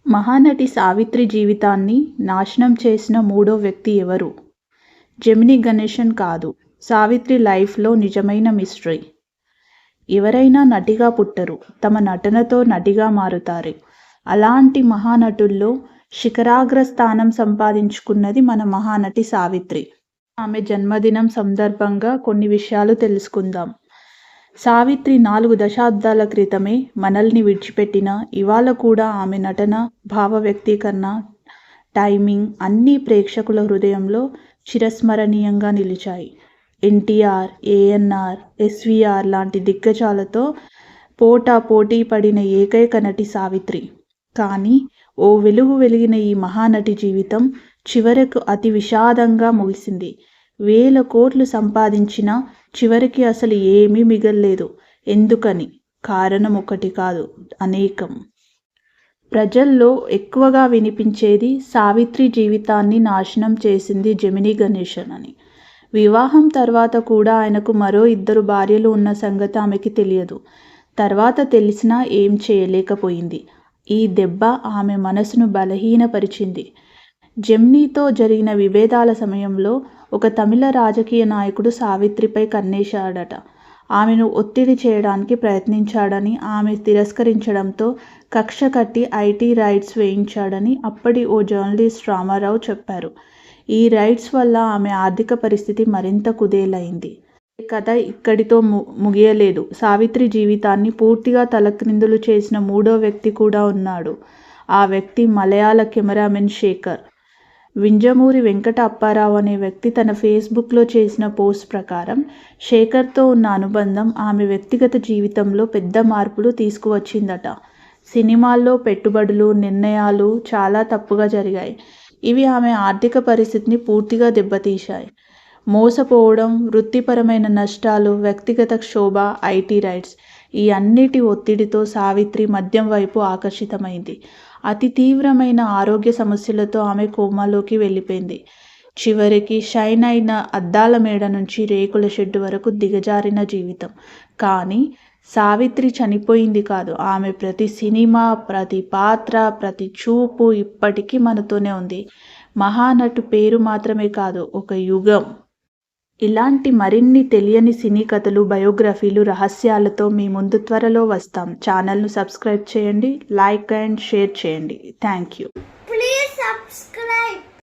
మహానటి సావిత్రి జీవితాన్ని నాశనం చేసిన మూడో వ్యక్తి ఎవరు? జెమినీ గణేశన్ కాదు. సావిత్రి లైఫ్లో నిజమైన మిస్టరీ. ఎవరైనా నటిగా పుట్టరు, తమ నటనతో నటిగా మారుతారు. అలాంటి మహానటుల్లో శిఖరాగ్ర స్థానం సంపాదించుకున్నది మన మహానటి సావిత్రి. ఆమె జన్మదినం సందర్భంగా కొన్ని విషయాలు తెలుసుకుందాం. సావిత్రి 4 దశాబ్దాల క్రితమే మనల్ని విడిచిపెట్టిన ఇవాళ కూడా ఆమె నటన, భావ వ్యక్తీకరణ, టైమింగ్ అన్నీ ప్రేక్షకుల హృదయంలో చిరస్మరణీయంగా నిలిచాయి. ఎన్టీఆర్, ఏఎన్ఆర్, ఎస్వీఆర్ లాంటి దిగ్గజాలతో పోటీ పడిన ఏకైక నటి సావిత్రి. కానీ ఓ వెలుగు వెలిగిన ఈ మహానటి జీవితం చివరకు అతి విషాదంగా ముగిసింది. 1000 కోట్లు సంపాదించినా చివరికి అసలు ఏమీ మిగల్లేదు. ఎందుకని? కారణం ఒకటి కాదు, అనేకం. ప్రజల్లో ఎక్కువగా వినిపించేది సావిత్రి జీవితాన్ని నాశనం చేసింది జెమినీ గణేశన్ అని. వివాహం తర్వాత కూడా ఆయనకు మరో 2 భార్యలు ఉన్న సంగతి ఆమెకి తెలియదు. తర్వాత తెలిసినా ఏం చేయలేకపోయింది. ఈ దెబ్బ ఆమె మనసును బలహీనపరిచింది. జెమినీతో జరిగిన విభేదాల సమయంలో ఒక తమిళ రాజకీయ నాయకుడు సావిత్రిపై కన్నేశాడట. ఆమెను ఒత్తిడి చేయడానికి ప్రయత్నించాడని, ఆమె తిరస్కరించడంతో కక్ష కట్టి ఐటీ రైట్స్ వేయించాడని అప్పటి ఓ జర్నలిస్ట్ రామారావు చెప్పారు. ఈ రైట్స్ వల్ల ఆమె ఆర్థిక పరిస్థితి మరింత కుదేలైంది. ఈ కథ ఇక్కడితో ముగియలేదు. సావిత్రి జీవితాన్ని పూర్తిగా తలక్రిందులు చేసిన మూడో వ్యక్తి కూడా ఉన్నాడు. ఆ వ్యక్తి మలయాళ కెమెరామెన్ శేఖర్. వింజమూరి వెంకట అప్పారావు అనే వ్యక్తి తన ఫేస్బుక్లో చేసిన పోస్ట్ ప్రకారం శేఖర్తో ఉన్న అనుబంధం ఆమె వ్యక్తిగత జీవితంలో పెద్ద మార్పులు తీసుకువచ్చిందట. సినిమాల్లో పెట్టుబడులు, నిర్ణయాలు చాలా తప్పుగా జరిగాయి. ఇవి ఆమె ఆర్థిక పరిస్థితిని పూర్తిగా దెబ్బతీశాయి. మోసపోవడం, వృత్తిపరమైన నష్టాలు, వ్యక్తిగత క్షోభ, ఐటీ రైట్స్ ఈ అన్నిటి ఒత్తిడితో సావిత్రి మద్యం వైపు ఆకర్షితమైంది. అతి తీవ్రమైన ఆరోగ్య సమస్యలతో ఆమె కోమాలోకి వెళ్ళిపోయింది. చివరికి షైన్ అయిన అద్దాల మేడ నుంచి రేకుల షెడ్డు వరకు దిగజారిన జీవితం. కానీ సావిత్రి చనిపోయింది కాదు. ఆమె ప్రతి సినిమా, ప్రతి పాత్ర, ప్రతి చూపు ఇప్పటికీ మనతోనే ఉంది. మహానటు పేరు మాత్రమే కాదు, ఒక యుగం. ఇలాంటి మరిన్ని తెలియని సినీ కథలు, బయోగ్రఫీలు, రహస్యాలతో మీ ముందు త్వరలో వస్తాం. ఛానల్ను సబ్స్క్రైబ్ చేయండి, లైక్ అండ్ షేర్ చేయండి. Thank you. Please subscribe.